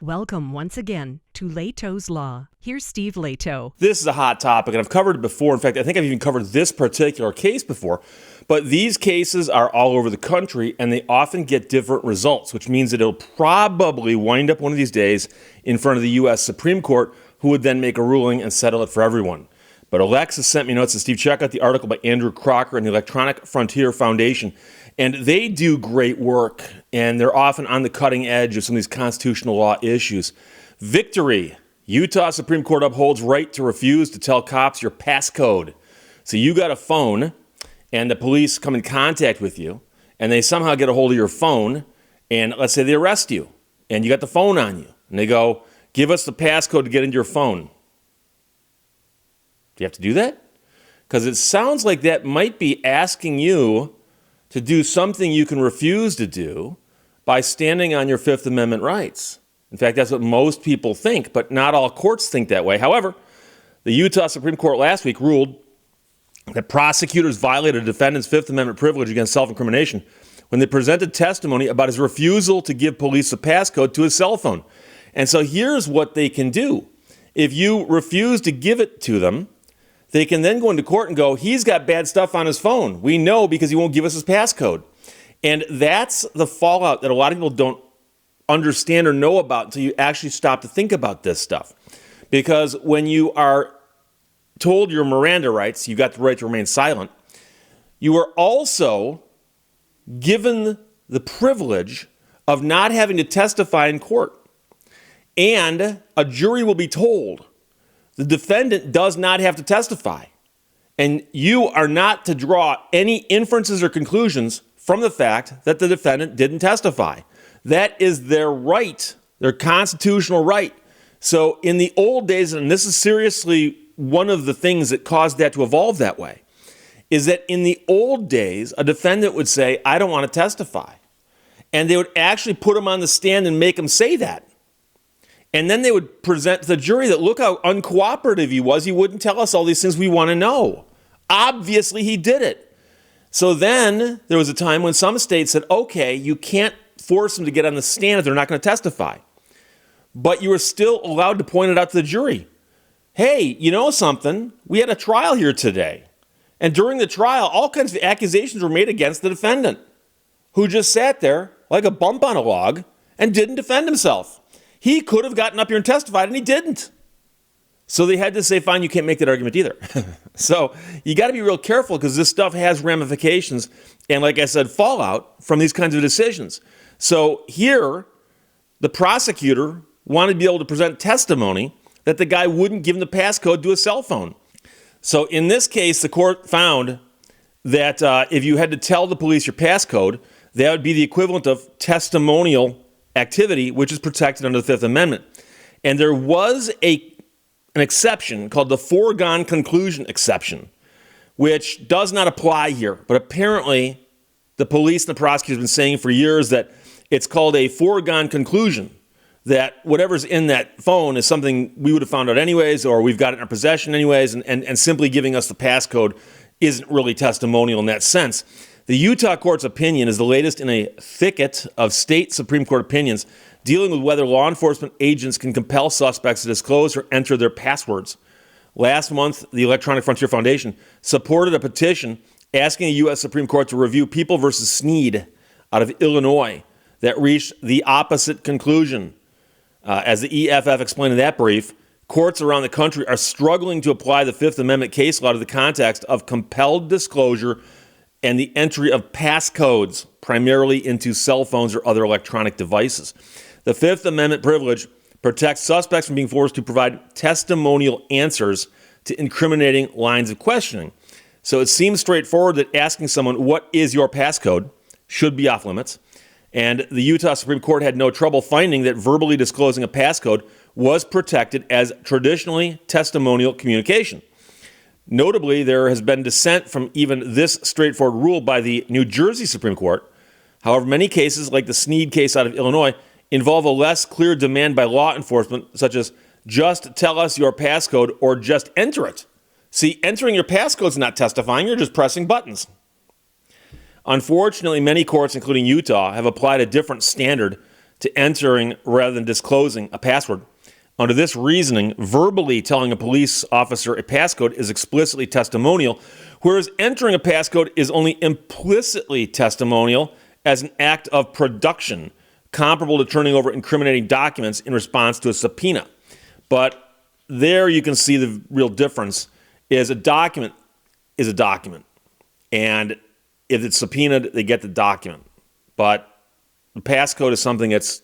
Welcome once again to Lehto's Law. Here's Steve Lehto. This is a hot topic, and I've covered it before. In fact, I think I've even covered this particular case before. But these cases are all over the country, and they often get different results, which means that it'll probably wind up one of these days in front of the U.S. Supreme Court, who would then make a ruling and settle it for everyone. But Alexis sent me notes, and Steve, check out the article by Andrew Crocker and the Electronic Frontier Foundation. And they do great work, and they're often on the cutting edge of some of these constitutional law issues. Victory. Utah Supreme Court upholds right to refuse to tell cops your passcode. So you got a phone, and the police come in contact with you, and they somehow get a hold of your phone, and let's say they arrest you, and you got the phone on you, and they go, give us the passcode to get into your phone. Do you have to do that? Because it sounds like that might be asking you to do something you can refuse to do by standing on your Fifth Amendment rights. In fact, that's what most people think, but not all courts think that way. However, the Utah Supreme Court last week ruled that prosecutors violated a defendant's Fifth Amendment privilege against self-incrimination when they presented testimony about his refusal to give police a passcode to his cell phone. And so here's what they can do. If you refuse to give it to them, they can then go into court and go, he's got bad stuff on his phone. We know because he won't give us his passcode. And that's the fallout that a lot of people don't understand or know about until you actually stop to think about this stuff. Because when you are told your Miranda rights, you've got the right to remain silent, you are also given the privilege of not having to testify in court. And a jury will be told the defendant does not have to testify, and you are not to draw any inferences or conclusions from the fact that the defendant didn't testify. That is their right, their constitutional right. So in the old days, and this is seriously one of the things that caused that to evolve that way, is that in the old days, a defendant would say, I don't want to testify. And they would actually put him on the stand and make him say that. And then they would present to the jury that, look how uncooperative he was. He wouldn't tell us all these things we want to know. Obviously, he did it. So then there was a time when some states said, okay, you can't force them to get on the stand if they're not going to testify. But you were still allowed to point it out to the jury. Hey, you know something? We had a trial here today. And during the trial, all kinds of accusations were made against the defendant, who just sat there like a bump on a log and didn't defend himself. He could have gotten up here and testified, and he didn't. So they had to say, fine, you can't make that argument either. So you got to be real careful because this stuff has ramifications and, like I said, fallout from these kinds of decisions. So here, the prosecutor wanted to be able to present testimony that the guy wouldn't give him the passcode to his cell phone. So in this case, the court found that if you had to tell the police your passcode, that would be the equivalent of testimonial activity, which is protected under the Fifth Amendment. And there was an exception called the foregone conclusion exception, which does not apply here. But apparently, the police and the prosecutors have been saying for years that it's called a foregone conclusion, that whatever's in that phone is something we would have found out anyways, or we've got it in our possession anyways, and simply giving us the passcode isn't really testimonial in that sense. The Utah court's opinion is the latest in a thicket of state Supreme Court opinions dealing with whether law enforcement agents can compel suspects to disclose or enter their passwords. Last month, the Electronic Frontier Foundation supported a petition asking the U.S. Supreme Court to review People v. Snead out of Illinois that reached the opposite conclusion. As the EFF explained in that brief, courts around the country are struggling to apply the Fifth Amendment case law to the context of compelled disclosure and the entry of passcodes, primarily into cell phones or other electronic devices. The Fifth Amendment privilege protects suspects from being forced to provide testimonial answers to incriminating lines of questioning. So it seems straightforward that asking someone, what is your passcode, should be off limits. And the Utah Supreme Court had no trouble finding that verbally disclosing a passcode was protected as traditionally testimonial communication. Notably, there has been dissent from even this straightforward rule by the New Jersey Supreme Court. However, many cases, like the Snead case out of Illinois, involve a less clear demand by law enforcement, such as just tell us your passcode or just enter it. See, entering your passcode is not testifying, you're just pressing buttons. Unfortunately, many courts, including Utah, have applied a different standard to entering rather than disclosing a password. Under this reasoning, verbally telling a police officer a passcode is explicitly testimonial, whereas entering a passcode is only implicitly testimonial as an act of production, comparable to turning over incriminating documents in response to a subpoena. But there you can see the real difference is a document is a document. And if it's subpoenaed, they get the document. But the passcode is something that's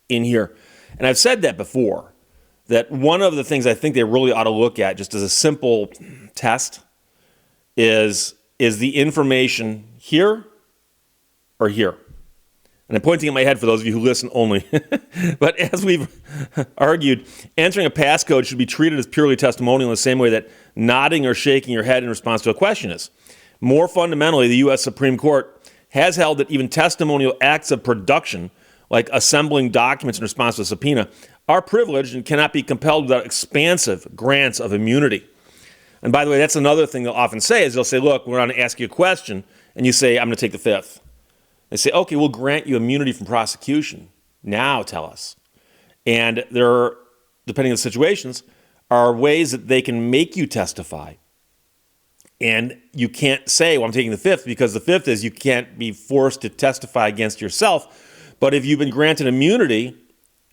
in here. And I've said that before, that one of the things I think they really ought to look at, just as a simple test, is the information here or here? And I'm pointing at my head for those of you who listen only. But as we've argued, entering a passcode should be treated as purely testimonial in the same way that nodding or shaking your head in response to a question is. More fundamentally, the U.S. Supreme Court has held that even testimonial acts of production, like assembling documents in response to a subpoena, are privileged and cannot be compelled without expansive grants of immunity. And by the way, that's another thing they'll often say is they'll say, look, we're going to ask you a question, and you say, I'm going to take the fifth. They say, okay, we'll grant you immunity from prosecution. Now tell us. And there are, depending on the situations, are ways that they can make you testify. And you can't say, well, I'm taking the fifth, because the fifth is you can't be forced to testify against yourself. But if you've been granted immunity,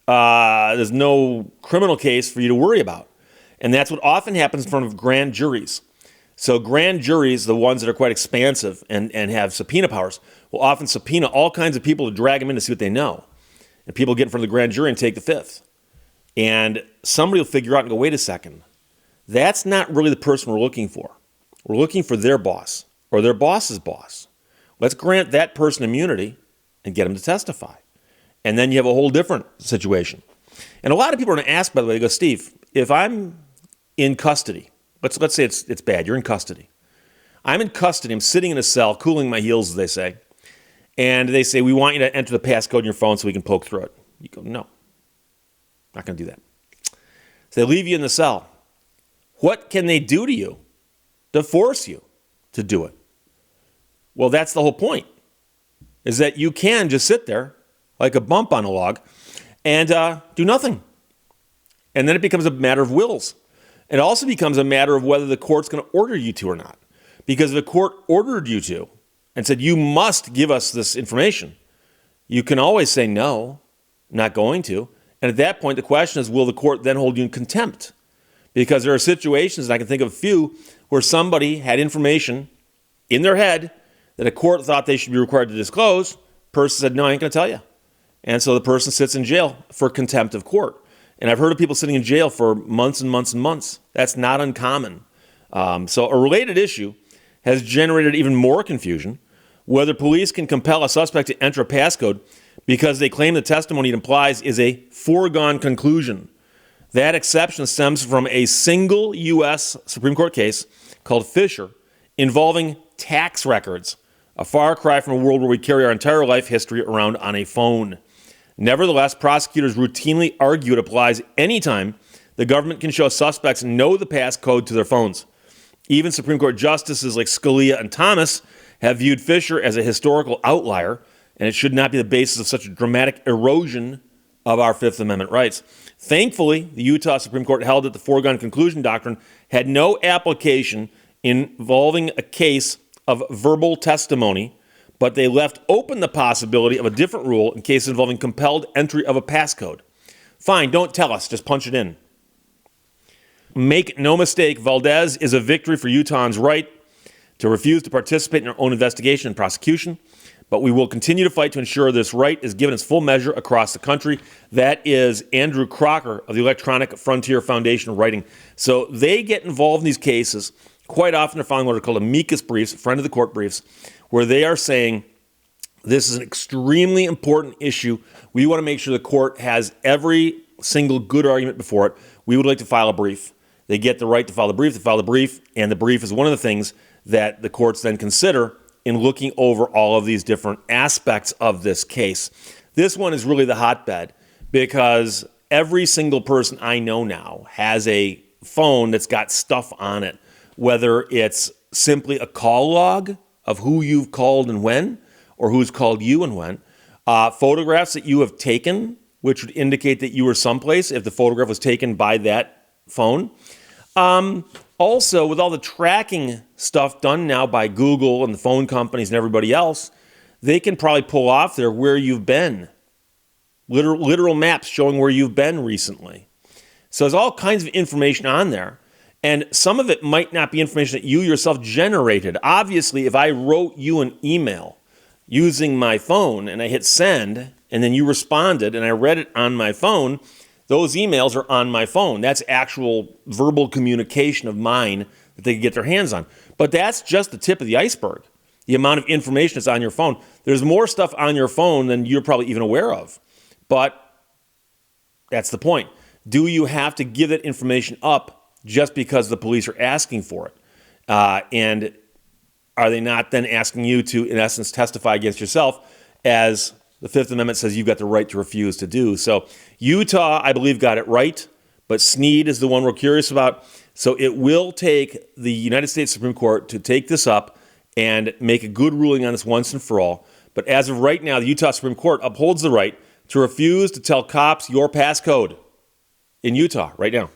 there's no criminal case for you to worry about. And that's what often happens in front of grand juries. So grand juries, the ones that are quite expansive and have subpoena powers, will often subpoena all kinds of people to drag them in to see what they know. And people get in front of the grand jury and take the fifth. And somebody will figure out and go, wait a second, that's not really the person we're looking for. We're looking for their boss or their boss's boss. Let's grant that person immunity and get them to testify. And then you have a whole different situation. And a lot of people are going to ask, by the way, they go, Steve, if I'm in custody, let's say it's bad, you're in custody. I'm in custody, I'm sitting in a cell, cooling my heels, as they say. And they say, we want you to enter the passcode in your phone so we can poke through it. You go, no, not going to do that. So they leave you in the cell. What can they do to you to force you to do it? Well, that's the whole point, is that you can just sit there like a bump on a log and do nothing. And then it becomes a matter of wills. It also becomes a matter of whether the court's going to order you to or not. Because if the court ordered you to and said, you must give us this information, you can always say, no, I'm not going to. And at that point, the question is, will the court then hold you in contempt? Because there are situations, and I can think of a few, where somebody had information in their head that a court thought they should be required to disclose. Person said, no, I ain't going to tell you. And so the person sits in jail for contempt of court. And I've heard of people sitting in jail for months and months and months. That's not uncommon. So a related issue has generated even more confusion, whether police can compel a suspect to enter a passcode because they claim the testimony it implies is a foregone conclusion. That exception stems from a single U.S. Supreme Court case called Fischer involving tax records, a far cry from a world where we carry our entire life history around on a phone. Nevertheless, prosecutors routinely argue it applies anytime the government can show suspects know the passcode to their phones. Even Supreme Court justices like Scalia and Thomas have viewed Fischer as a historical outlier, and it should not be the basis of such a dramatic erosion of our Fifth Amendment rights. Thankfully, the Utah Supreme Court held that the foregone conclusion doctrine had no application involving a case of verbal testimony, but they left open the possibility of a different rule in cases involving compelled entry of a passcode. Fine, don't tell us, just punch it in. Make no mistake, Valdez is a victory for Utahns' right to refuse to participate in their own investigation and prosecution, but we will continue to fight to ensure this right is given its full measure across the country. That is Andrew Crocker of the Electronic Frontier Foundation writing. So they get involved in these cases. Quite often they're filing what are called amicus briefs, friend of the court briefs, where they are saying this is an extremely important issue. We want to make sure the court has every single good argument before it. We would like to file a brief. They get the right to file the brief. They file the brief, and the brief is one of the things that the courts then consider in looking over all of these different aspects of this case. This one is really the hotbed because every single person I know now has a phone that's got stuff on it, whether it's simply a call log of who you've called and when, or who's called you and when. Photographs that you have taken, which would indicate that you were someplace if the photograph was taken by that phone. Also, with all the tracking stuff done now by Google and the phone companies and everybody else, they can probably pull off there where you've been. Literal maps showing where you've been recently. So there's all kinds of information on there. And some of it might not be information that you yourself generated. Obviously, if I wrote you an email using my phone and I hit send, and then you responded and I read it on my phone, those emails are on my phone. That's actual verbal communication of mine that they can get their hands on. But that's just the tip of the iceberg, the amount of information that's on your phone. There's more stuff on your phone than you're probably even aware of. But that's the point. Do you have to give that information up just because the police are asking for it? And are they not then asking you to, in essence, testify against yourself, as the Fifth Amendment says you've got the right to refuse to do? So Utah, I believe, got it right, but Snead is the one we're curious about. So it will take the United States Supreme Court to take this up and make a good ruling on this once and for all. But as of right now, the Utah Supreme Court upholds the right to refuse to tell cops your passcode in Utah right now.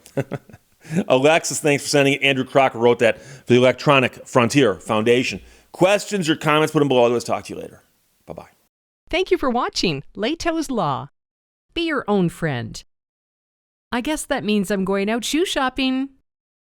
Alexis, thanks for sending it. Andrew Crocker wrote that for the Electronic Frontier Foundation. Questions or comments, put them below. Otherwise, talk to you later. Bye-bye. Thank you for watching Lehto's Law. Be your own friend. I guess that means I'm going out shoe shopping.